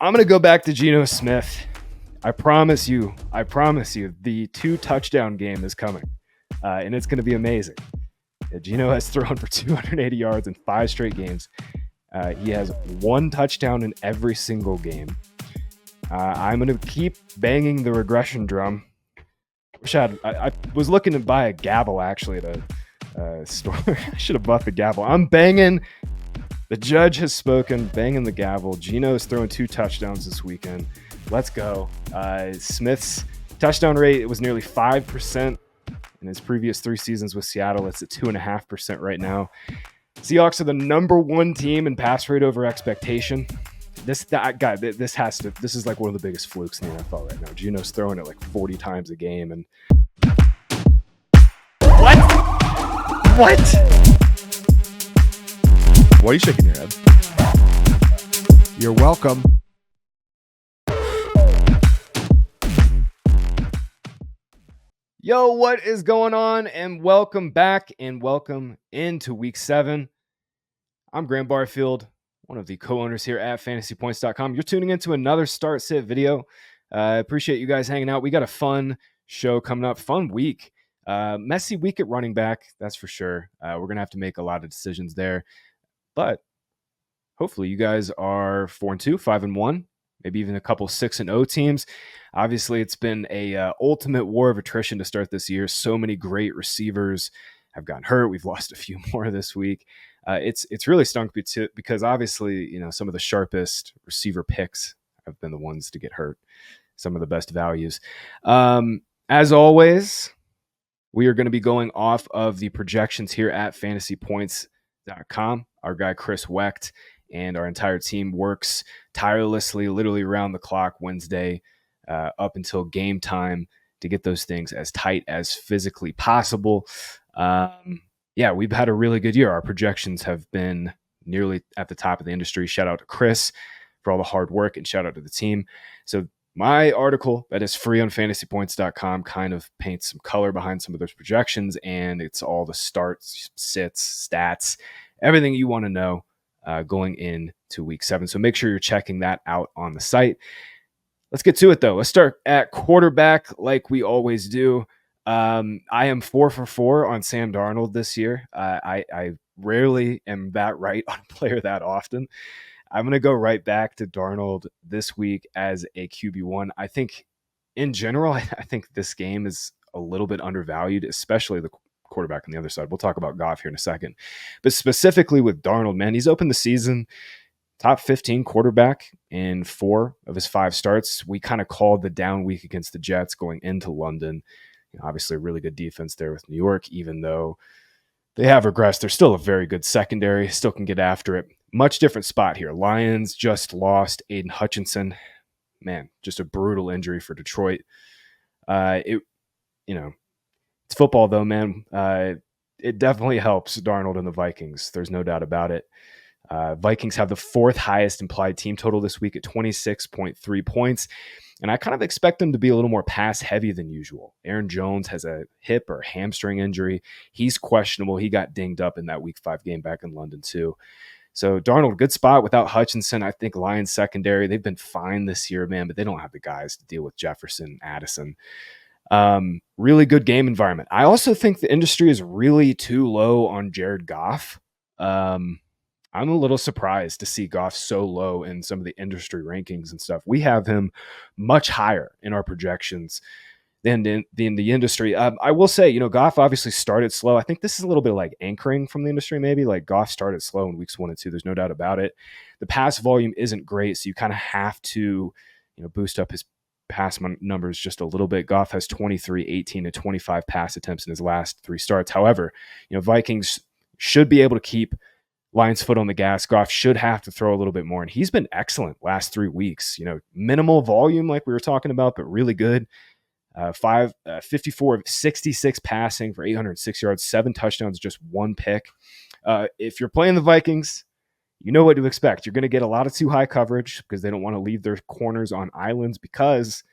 I'm going to go back to Geno Smith. I promise you, the 2-touchdown game is coming, and it's going to be amazing. Geno has thrown for 280 yards in 5 straight games. He has 1 touchdown in every single game. I'm going to keep banging the regression drum. I was looking to buy a gavel, actually, at a store. I should have bought the gavel. I'm banging. The judge has spoken, banging the gavel. Geno is throwing 2 touchdowns this weekend. Let's go. Smith's touchdown rate was nearly 5% in his previous 3 seasons with Seattle. It's at 2.5% right now. Seahawks are the number 1 team in pass rate over expectation. This is like one of the biggest flukes in the NFL right now. Geno's throwing it like 40 times a game. And what? Why are you shaking your head? You're welcome. Yo, what is going on? And welcome back and welcome into week 7. I'm Graham Barfield, one of the co-owners here at FantasyPoints.com. You're tuning into another Start Sit video. I appreciate you guys hanging out. We got a fun show coming up, fun week. Messy week at running back, that's for sure. We're going to have to make a lot of decisions there. But hopefully you guys are 4-2, 5-1, maybe even a couple 6-0 teams. Obviously, it's been a ultimate war of attrition to start this year. So many great receivers have gotten hurt. We've lost a few more this week. It's really stunk because obviously, some of the sharpest receiver picks have been the ones to get hurt. Some of the best values. As always, we are going to be going off of the projections here at FantasyPoints.com. Our guy Chris Wecht and our entire team works tirelessly, literally around the clock Wednesday up until game time to get those things as tight as physically possible. We've had a really good year. Our projections have been nearly at the top of the industry. Shout out to Chris for all the hard work and shout out to the team. So my article that is free on FantasyPoints.com kind of paints some color behind some of those projections, and it's all the starts, sits, stats, everything you want to know going into week 7. So make sure you're checking that out on the site. Let's get to it, though. Let's start at quarterback like we always do. I am 4 for 4 on Sam Darnold this year. I rarely am that right on a player that often. I'm going to go right back to Darnold this week as a QB1. I think in general, I think this game is a little bit undervalued, especially the quarterback on the other side. We'll talk about Goff here in a second. But specifically with Darnold, man, he's opened the season top 15 quarterback in 4 of his 5 starts. We kind of called the down week against the Jets going into London. Obviously a really good defense there with New York, even though they have regressed. They're still a very good secondary, still can get after it. Much different spot here. Lions just lost Aiden Hutchinson. Man, just a brutal injury for Detroit. It's football though, man. It definitely helps Darnold and the Vikings. There's no doubt about it. Vikings have the 4th highest implied team total this week at 26.3 points. And I kind of expect them to be a little more pass heavy than usual. Aaron Jones has a hip or hamstring injury. He's questionable. He got dinged up in that week 5 game back in London too. So Darnold, good spot without Hutchinson. I think Lions secondary, they've been fine this year, man, but they don't have the guys to deal with Jefferson, Addison. Really good game environment. I also think the industry is really too low on Jared Goff. I'm a little surprised to see Goff so low in some of the industry rankings and stuff. We have him much higher in our projections than in the industry. I will say, Goff obviously started slow. I think this is a little bit like anchoring from the industry, maybe. Like Goff started slow in weeks 1 and 2. There's no doubt about it. The pass volume isn't great, so you kind of have to, boost up his pass numbers just a little bit. Goff has 23, 18, and 25 pass attempts in his last 3 starts. However, Vikings should be able to keep Lions' foot on the gas. Goff should have to throw a little bit more, and he's been excellent last 3 weeks. Minimal volume like we were talking about, but really good. 54 of 66 passing for 806 yards, 7 touchdowns, just 1 pick. If you're playing the Vikings, you know what to expect. You're going to get a lot of too high coverage because they don't want to leave their corners on islands because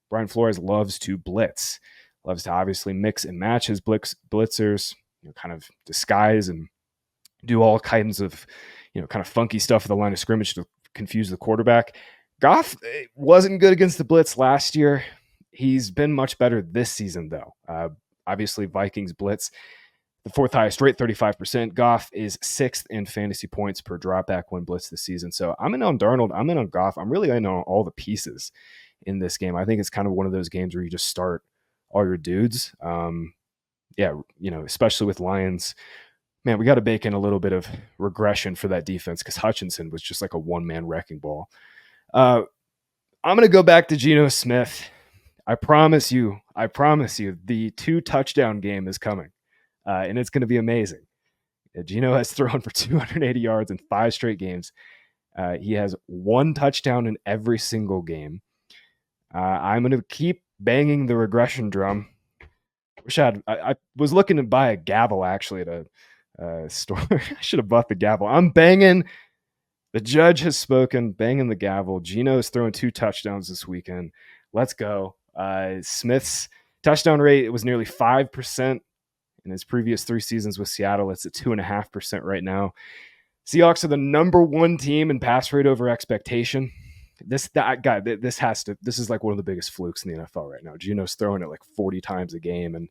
Brian Flores loves to blitz, loves to obviously mix and match his blitzers, kind of disguise and do all kinds of, kind of funky stuff at the line of scrimmage to confuse the quarterback. Goff wasn't good against the blitz last year. He's been much better this season, though. Obviously, Vikings blitz, the fourth highest rate, 35%. Goff is sixth in fantasy points per dropback when blitz this season. So I'm in on Darnold. I'm in on Goff. I'm really in on all the pieces in this game. I think it's kind of one of those games where you just start all your dudes. Especially with Lions. Man, we got to bake in a little bit of regression for that defense because Hutchinson was just like a one-man wrecking ball. I'm going to go back to Geno Smith. I promise you, the 2-touchdown game is coming, and it's going to be amazing. Geno has thrown for 280 yards in 5 straight games. He has 1 touchdown in every single game. I'm going to keep banging the regression drum. I was looking to buy a gavel actually at a store. I should have bought the gavel. I'm banging. The judge has spoken, banging the gavel. Geno is throwing 2 touchdowns this weekend. Let's go. Smith's touchdown rate was nearly 5% in his previous 3 seasons with Seattle. It's at 2.5% right now. Seahawks are the number 1 team in pass rate over expectation. This is like one of the biggest flukes in the NFL right now. Geno's throwing it like 40 times a game, and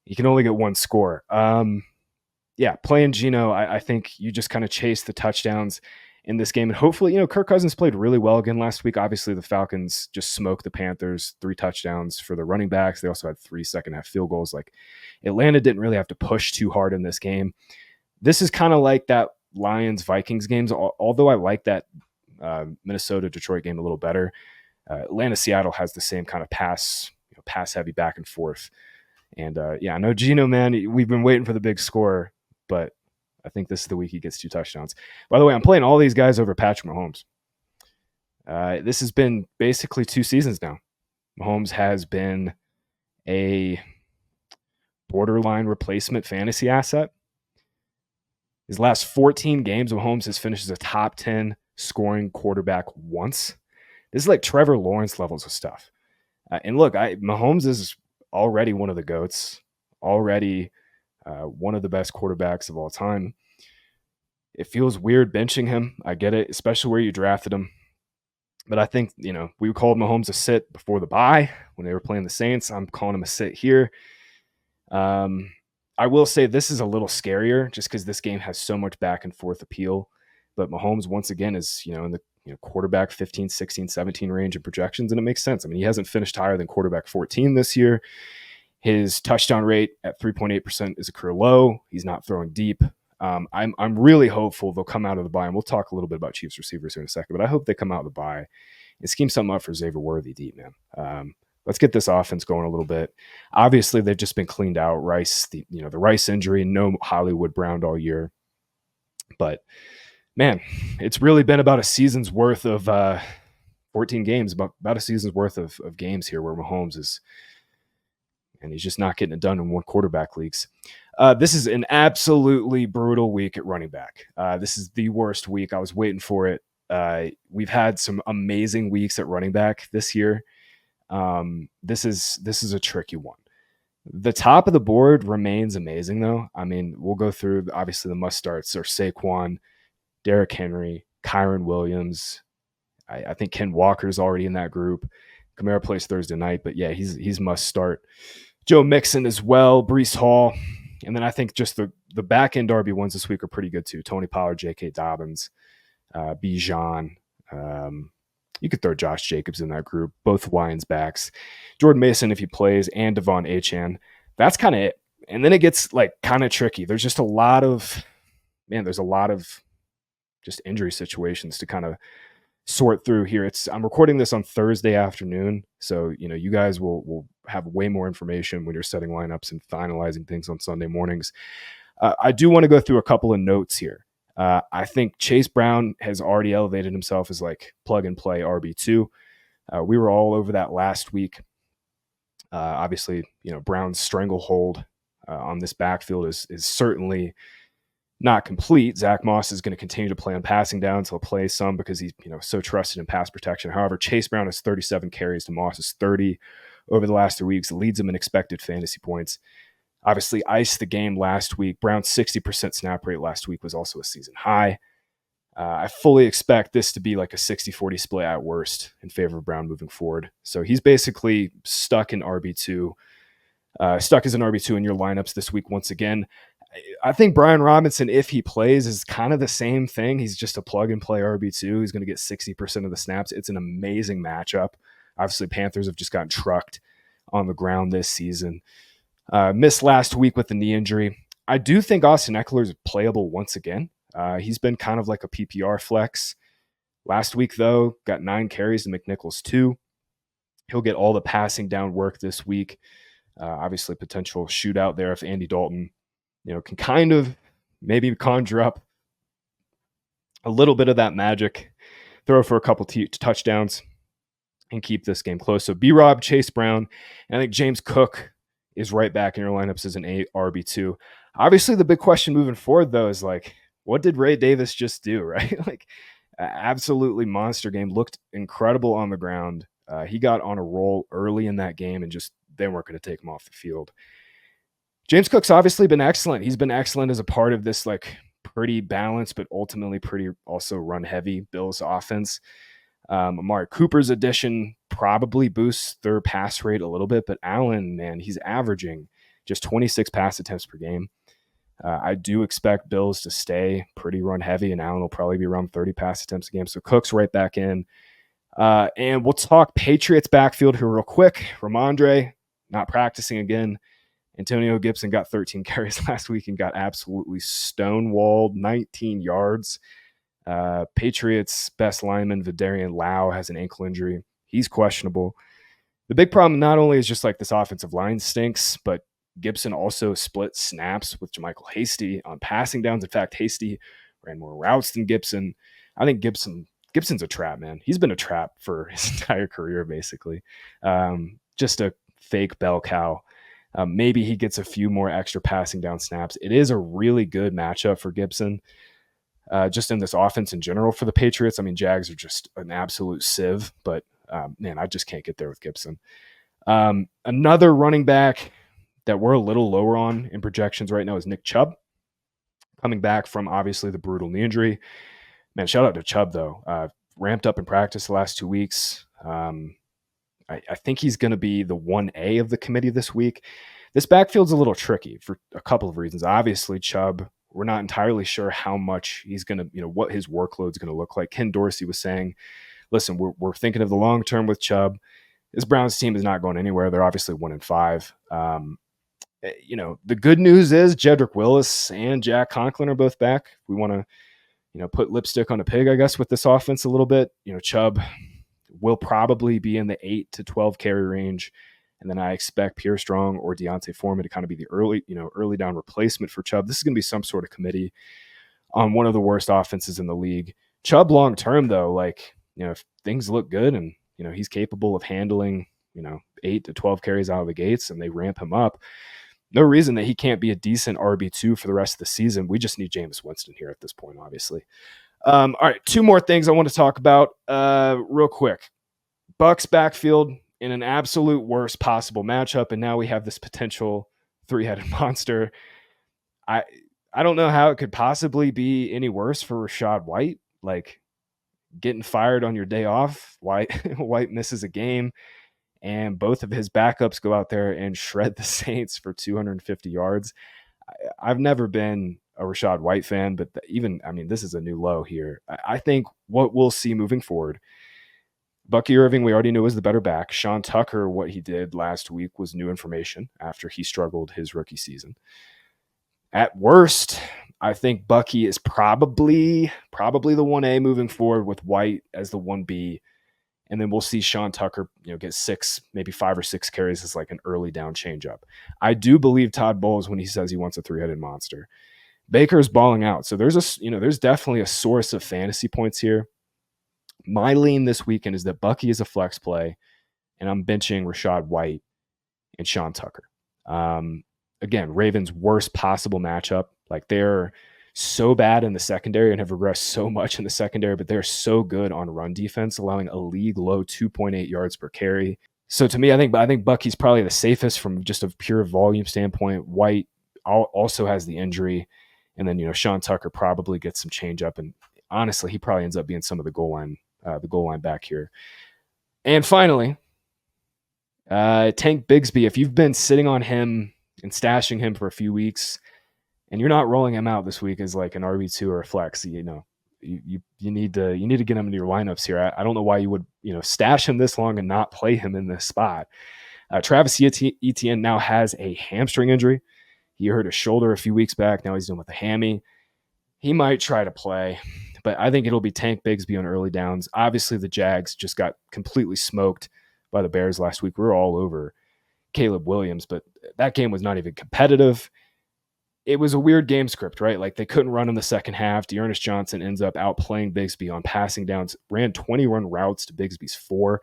he can only get 1 score. Playing Geno, I think you just kind of chase the touchdowns in this game. And hopefully, Kirk Cousins played really well again last week. Obviously, the Falcons just smoked the Panthers, 3 touchdowns for the running backs. They also had 3 second-half field goals. Like, Atlanta didn't really have to push too hard in this game. This is kind of like that Lions-Vikings games, although I like that Minnesota-Detroit game a little better. Atlanta-Seattle has the same kind of pass-heavy back and forth. And, I know Geno, man, we've been waiting for the big score, but I think this is the week he gets 2 touchdowns. By the way, I'm playing all these guys over Patrick Mahomes. This has been basically 2 seasons now. Mahomes has been a borderline replacement fantasy asset. His last 14 games, Mahomes has finished as a top 10 scoring quarterback once. This is like Trevor Lawrence levels of stuff. And look, Mahomes is already one of the GOATs, already one of the best quarterbacks of all time. It feels weird benching him. I get it, especially where you drafted him. But I think, we called Mahomes a sit before the bye when they were playing the Saints. I'm calling him a sit here. I will say this is a little scarier just because this game has so much back and forth appeal. But Mahomes, once again, is, in the quarterback 15, 16, 17 range of projections, and it makes sense. I mean, he hasn't finished higher than quarterback 14 this year. His touchdown rate at 3.8% is a career low. He's not throwing deep. I'm really hopeful they'll come out of the bye, and we'll talk a little bit about Chiefs receivers here in a second, but I hope they come out of the bye and scheme something up for Xavier Worthy deep, man. Let's get this offense going a little bit. Obviously, they've just been cleaned out. The Rice injury, no Hollywood Brown all year. But, man, it's really been about a season's worth of 14 games, about a season's worth of games here where Mahomes is, and he's just not getting it done in 1 quarterback leagues. This is an absolutely brutal week at running back. This is the worst week. I was waiting for it. We've had some amazing weeks at running back this year. This is a tricky one. The top of the board remains amazing, though. I mean, we'll go through, obviously, the must-starts are Saquon, Derrick Henry, Kyron Williams. I think Ken Walker's already in that group. Kamara plays Thursday night, but yeah, he's must-start. Joe Mixon as well, Breece Hall. And then I think just the back-end RB1s this week are pretty good, too. Tony Pollard, J.K. Dobbins, Bijan. You could throw Josh Jacobs in that group, both Lions backs. Jordan Mason, if he plays, and Devon Achane. That's kind of it. And then it gets kind of tricky. There's just a lot of just injury situations to kind of sort through here. I'm recording this on Thursday afternoon, so you guys will have way more information when you're setting lineups and finalizing things on Sunday mornings. I do want to go through a couple of notes here. I think Chase Brown has already elevated himself as plug and play RB2. We were all over that last week. Obviously, Brown's stranglehold on this backfield is certainly not complete. Zach Moss is going to continue to play on passing downs. He'll play some because he's so trusted in pass protection. However, Chase Brown has 37 carries to Moss's 30 over the last 3 weeks. It leads him in expected fantasy points. Obviously, iced the game last week. Brown's 60% snap rate last week was also a season high. I fully expect this to be like a 60-40 split at worst in favor of Brown moving forward. So he's basically stuck in RB2, stuck as an RB2 in your lineups this week once again. I think Brian Robinson, if he plays, is kind of the same thing. He's just a plug-and-play RB2. He's going to get 60% of the snaps. It's an amazing matchup. Obviously, Panthers have just gotten trucked on the ground this season. Missed last week with the knee injury. I do think Austin Eckler is playable once again. He's been kind of like a PPR flex. Last week, though, got 9 carries to McNichols 2. He'll get all the passing down work this week. Obviously, potential shootout there if Andy Dalton, can kind of maybe conjure up a little bit of that magic, throw for a couple touchdowns, and keep this game close. So B-Rob, Chase Brown, and I think James Cook is right back in your lineups as an RB2. Obviously, the big question moving forward, though, is like, what did Ray Davis just do, right? Absolutely monster game. Looked incredible on the ground. He got on a roll early in that game, and just they weren't going to take him off the field. James Cook's obviously been excellent. He's been excellent as a part of this pretty balanced, but ultimately pretty also run-heavy Bills offense. Amari Cooper's addition probably boosts their pass rate a little bit, but Allen, man, he's averaging just 26 pass attempts per game. I do expect Bills to stay pretty run heavy, and Allen will probably be around 30 pass attempts a game. So Cook's right back in. And we'll talk Patriots backfield here real quick. Ramondre not practicing again. Antonio Gibson got 13 carries last week and got absolutely stonewalled, 19 yards. Patriots best lineman Vidarian Lau has an ankle injury. He's questionable. The big problem not only is just this offensive line stinks, but Gibson also split snaps with Jermichael Hasty on passing downs. In fact, Hasty ran more routes than Gibson. I think Gibson's a trap, man. He's been a trap for his entire career, basically. Just a fake bell cow. Maybe he gets a few more extra passing down snaps. It is a really good matchup for Gibson. Just in this offense in general for the Patriots. I mean, Jags are just an absolute sieve, but man, I just can't get there with Gibson. Another running back that we're a little lower on in projections right now is Nick Chubb, coming back from obviously the brutal knee injury. Man, shout out to Chubb, though. Ramped up in practice the last 2 weeks. I think he's going to be the 1A of the committee this week. This backfield's a little tricky for a couple of reasons. Obviously, Chubb, we're not entirely sure how much he's going to, what his workload's going to look like. Ken Dorsey was saying, listen, we're thinking of the long term with Chubb. This Browns team is not going anywhere. They're obviously 1-5. The good news is Jedrick Willis and Jack Conklin are both back. We want to, put lipstick on a pig, I guess, with this offense a little bit. Chubb will probably be in the 8 to 12 carry range. And then I expect Pierre Strong or Deontay Foreman to kind of be the early down replacement for Chubb. This is going to be some sort of committee on one of the worst offenses in the league. Chubb long term, though, if things look good and, he's capable of handling, 8 to 12 carries out of the gates and they ramp him up, no reason that he can't be a decent RB2 for the rest of the season. We just need Jameis Winston here at this point, obviously. All right, 2 more things I want to talk about real quick. Bucks backfield in an absolute worst possible matchup, and now we have this potential 3-headed monster. I don't know how it could possibly be any worse for Rachaad White. Getting fired on your day off, White misses a game, and both of his backups go out there and shred the Saints for 250 yards. I've never been a Rachaad White fan, but this is a new low here. I think what we'll see moving forward, Bucky Irving, we already knew was the better back. Sean Tucker, what he did last week was new information after he struggled his rookie season. At worst, I think Bucky is probably the 1A moving forward with White as the 1B. And then we'll see Sean Tucker, get 6, maybe 5 or 6 carries as an early down changeup. I do believe Todd Bowles when he says he wants a 3-headed monster. Baker's balling out. So there's definitely a source of fantasy points here. My lean this weekend is that Bucky is a flex play, and I'm benching Rachaad White and Sean Tucker. Again, Ravens' worst possible matchup. They're so bad in the secondary and have regressed so much in the secondary, but they're so good on run defense, allowing a league low 2.8 yards per carry. So to me, I think Bucky's probably the safest from just a pure volume standpoint. White also has the injury, and then Sean Tucker probably gets some change up, and honestly, he probably ends up being some of the goal line back here. And finally, Tank Bigsby. If you've been sitting on him and stashing him for a few weeks, and you're not rolling him out this week as like an RB2 or a flex, you need to get him into your lineups here. I don't know why you would stash him this long and not play him in this spot. Travis Etienne now has a hamstring injury. He hurt his shoulder a few weeks back. Now he's dealing with a hammy. He might try to play, but I think it'll be Tank Bigsby on early downs. Obviously, the Jags just got completely smoked by the Bears last week. We were all over Caleb Williams, but that game was not even competitive. It was a weird game script, right? Like they couldn't run in the second half. Dearness Johnson ends up outplaying Bigsby on passing downs, ran 21 routes to Bigsby's 4.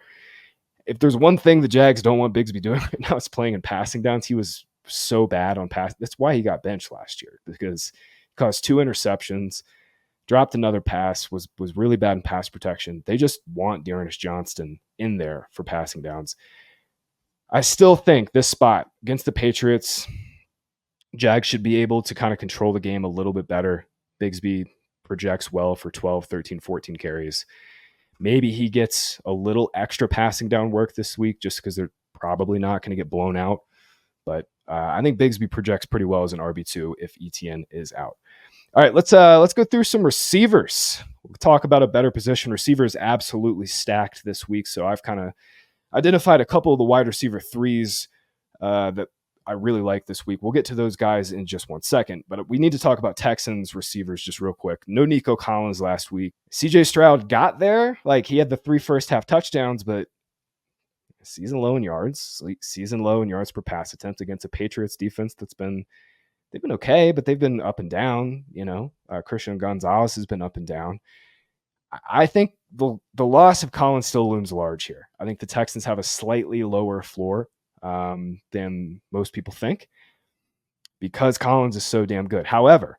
If there's one thing the Jags don't want Bigsby doing right now, it's playing in passing downs. He was so bad on pass. That's why he got benched last year, because he caused 2 interceptions, dropped another pass, was really bad in pass protection. They just want Dearness Johnson in there for passing downs. I still think this spot against the Patriots, Jags should be able to kind of control the game a little bit better. Bigsby projects well for 12, 13, 14 carries. Maybe he gets a little extra passing down work this week just because they're probably not going to get blown out. But I think Bigsby projects pretty well as an RB2 if Etienne is out. All right, let's go through some receivers. We'll talk about a better position. Receivers absolutely stacked this week, so I've kind of identified a couple of the wide receiver 3s that I really like this week. We'll get to those guys in just one second, but we need to talk about Texans receivers just real quick. No Nico Collins last week. CJ Stroud got there. Like he had the 3 first half touchdowns, but season low in yards per pass attempt against a Patriots defense they've been okay, but they've been up and down. Christian Gonzalez has been up and down. I think the loss of Collins still looms large here. I think the Texans have a slightly lower floor than most people think because Collins is so damn good. However,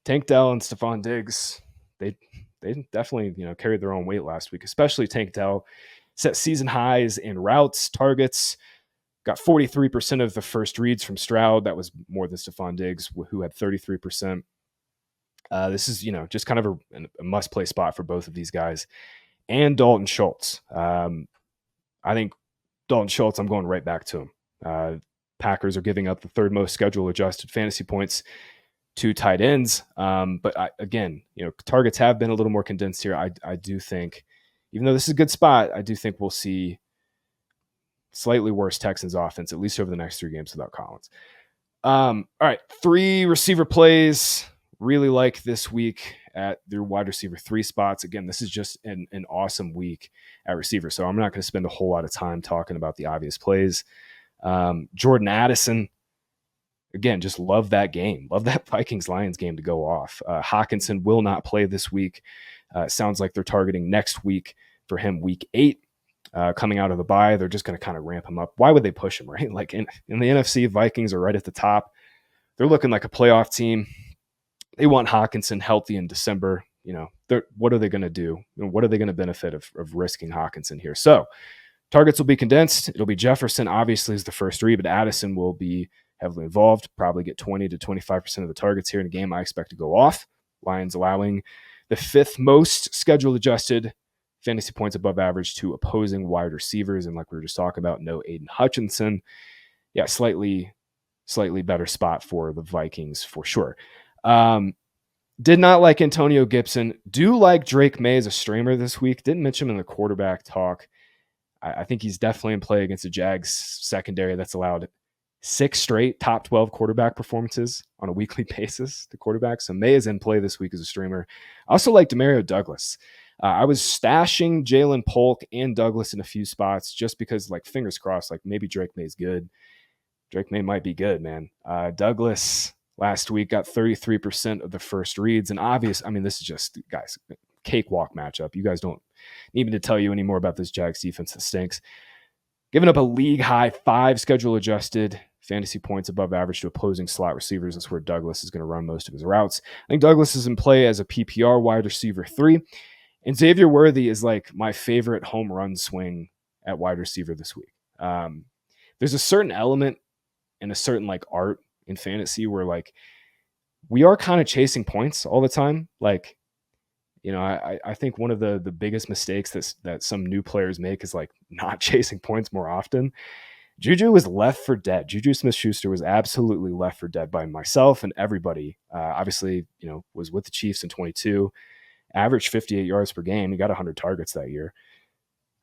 Tank Dell and Stephon Diggs, they definitely carried their own weight last week, especially Tank Dell. Set season highs in routes, targets, got 43% of the first reads from Stroud. That was more than Stephon Diggs, who had 33%. This is, just kind of a must-play spot for both of these guys. And Dalton Schultz. I think Dalton Schultz, I'm going right back to him. Packers are giving up the 3rd most schedule-adjusted fantasy points to tight ends. But again, targets have been a little more condensed here. I do think, even though this is a good spot, I do think we'll see slightly worse Texans offense, at least over the next 3 games without Collins. All right, 3 receiver plays. Really like this week at their wide receiver 3 spots. Again, this is just an awesome week at receiver, so I'm not going to spend a whole lot of time talking about the obvious plays. Jordan Addison, again, just love that game. Love that Vikings-Lions game to go off. Hawkinson will not play this week. Sounds like they're targeting next week for him, week 8. Coming out of the bye, they're just going to kind of ramp him up. Why would they push him, right? Like in the NFC, Vikings are right at the top. They're looking like a playoff team. They want Hawkinson healthy in December. What are they going to do? What are they going to benefit of risking Hawkinson here? So targets will be condensed. It'll be Jefferson, obviously, is the first read, but Addison will be heavily involved, probably get 20 to 25% of the targets here in a game I expect to go off. Lions allowing the 5th most schedule-adjusted fantasy points above average to opposing wide receivers. And like we were just talking about, no Aiden Hutchinson. Yeah, slightly better spot for the Vikings for sure. Did not like Antonio Gibson. Do like Drake May as a streamer this week. Didn't mention him in the quarterback talk. I think he's definitely in play against the Jags secondary that's allowed 6 straight top 12 quarterback performances on a weekly basis to quarterbacks. So May is in play this week as a streamer. I also like Demario Douglas. I was stashing Jalen Polk and Douglas in a few spots just because, fingers crossed, maybe Drake May's good. Drake May might be good, man. Douglas last week got 33% of the first reads. And this is just, guys, cakewalk matchup. You guys don't need me to tell you any more about this Jags defense that stinks. Giving up a league-high 5 schedule-adjusted fantasy points above average to opposing slot receivers. That's where Douglas is going to run most of his routes. I think Douglas is in play as a PPR wide receiver 3. And Xavier Worthy is my favorite home run swing at wide receiver this week. There's a certain element and a certain art in fantasy where we are kind of chasing points all the time. I think one of the biggest mistakes that some new players make is like not chasing points more often. Juju was left for dead. Juju Smith-Schuster was absolutely left for dead by myself and everybody. Obviously, was with the Chiefs in 22, averaged 58 yards per game. He got 100 targets that year.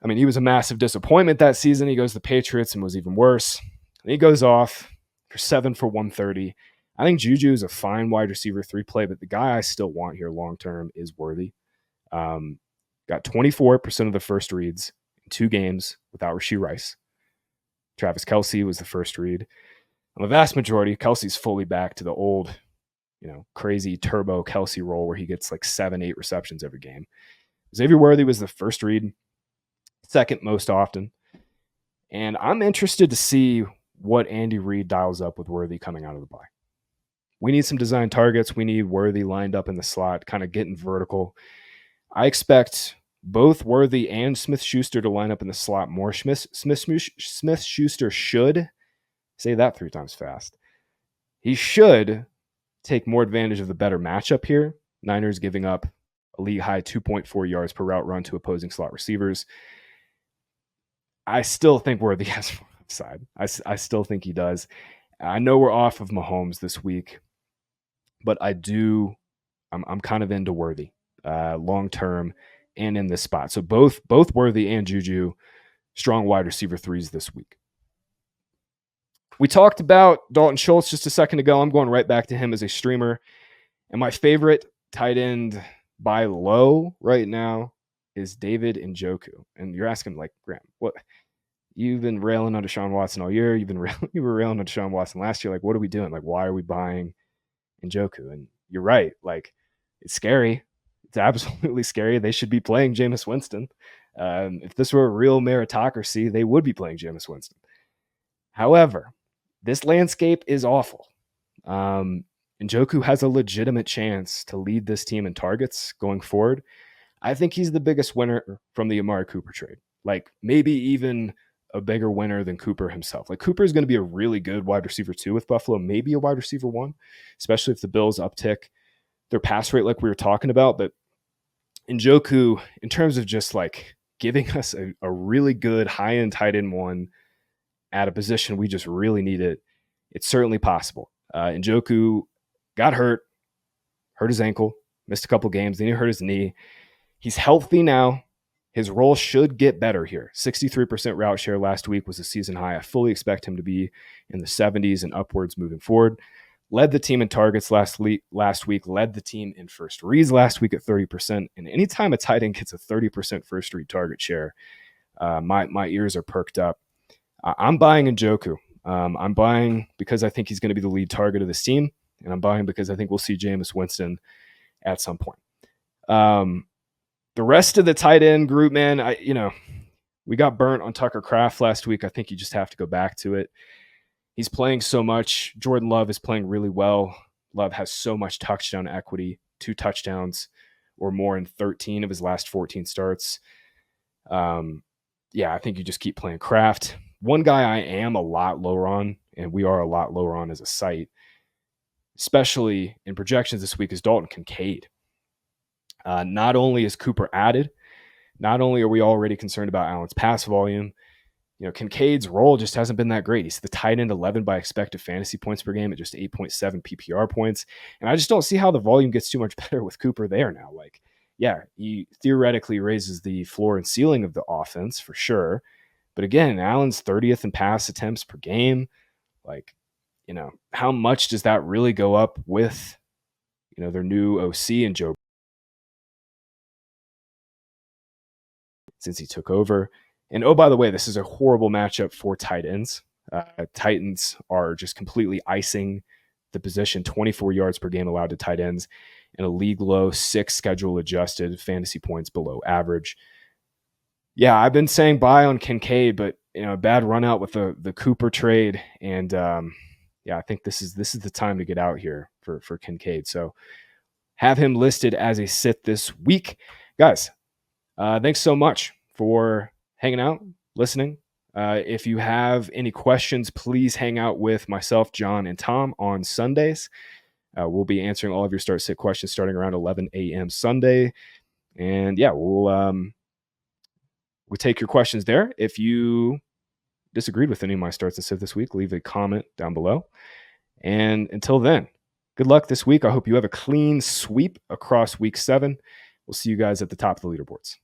I mean, he was a massive disappointment that season. He goes to the Patriots and was even worse. And he goes off for 7 for 130. I think Juju is a fine wide receiver 3 play, but the guy I still want here long term is Worthy. Got 24% of the first reads in 2 games without Rashee Rice. Travis Kelce was the first read. And the vast majority, Kelce's fully back to the old, crazy turbo Kelce role where he gets like 7-8 receptions every game. Xavier Worthy was the first read, second most often. And I'm interested to see what Andy Reid dials up with Worthy coming out of the bye. We need some design targets. We need Worthy lined up in the slot, kind of getting vertical. I expect both Worthy and Smith-Schuster to line up in the slot more. Smith-Schuster should, say that 3 times fast, he should take more advantage of the better matchup here. Niners giving up a league high 2.4 yards per route run to opposing slot receivers. I still think Worthy has more upside. I still think he does. I know we're off of Mahomes this week, but I'm kind of into Worthy long term and in this spot. So both Worthy and Juju, strong wide receiver 3s this week. We talked about Dalton Schultz just a second ago. I'm going right back to him as a streamer. And my favorite tight end by low right now is David Njoku. And you're asking, like, Graham, what? You've been railing on Deshaun Watson all year. You were railing on Deshaun Watson last year. Like, what are we doing? Like, why are we buying Njoku? And you're right. Like, it's scary. It's absolutely scary. They should be playing Jameis Winston. If this were a real meritocracy, they would be playing Jameis Winston. However, this landscape is awful. Njoku has a legitimate chance to lead this team in targets going forward. I think he's the biggest winner from the Amari Cooper trade. Like, maybe even a bigger winner than Cooper himself. Like, Cooper is going to be a really good wide receiver 2 with Buffalo, maybe a wide receiver 1, especially if the Bills uptick their pass rate like we were talking about. But Njoku, in terms of just like giving us a really good high-end tight end 1 at a position we just really need it, it's certainly possible. Njoku got hurt his ankle, missed a couple games, then he hurt his knee. He's healthy now. His role should get better here. 63% route share last week was a season high. I fully expect him to be in the 70s and upwards moving forward. Led the team in targets last week, led the team in first reads last week at 30%. And anytime a tight end gets a 30% first read target share, my ears are perked up. I'm buying Njoku. I'm buying because I think he's going to be the lead target of this team. And I'm buying because I think we'll see Jameis Winston at some point. The rest of the tight end group, man, we got burnt on Tucker Kraft last week. I think you just have to go back to it. He's playing so much. Jordan Love is playing really well. Love has so much touchdown equity, 2 touchdowns or more in 13 of his last 14 starts. I think you just keep playing Kraft. One guy I am a lot lower on, and we are a lot lower on as a site, especially in projections this week, is Dalton Kincaid. Not only is Cooper added, not only are we already concerned about Allen's pass volume, Kincaid's role just hasn't been that great. He's the tight end 11 by expected fantasy points per game at just 8.7 PPR points. And I just don't see how the volume gets too much better with Cooper there now. Like, yeah, he theoretically raises the floor and ceiling of the offense for sure. But again, Allen's 30th in pass attempts per game. Like, how much does that really go up with, their new OC and Joe since he took over? And oh, by the way, this is a horrible matchup for tight ends. Titans are just completely icing the position, 24 yards per game allowed to tight ends, and a league low 6 schedule adjusted fantasy points below average. Yeah, I've been saying buy on Kincaid, but a bad run out with the Cooper trade, and I think this is the time to get out here for Kincaid. So have him listed as a sit this week, guys. Thanks so much for hanging out, listening. If you have any questions, please hang out with myself, John, and Tom on Sundays. We'll be answering all of your start sit questions starting around 11 a.m. Sunday. And yeah, we'll take your questions there. If you disagreed with any of my starts and sit this week, leave a comment down below. And until then, good luck this week. I hope you have a clean sweep across week 7. We'll see you guys at the top of the leaderboards.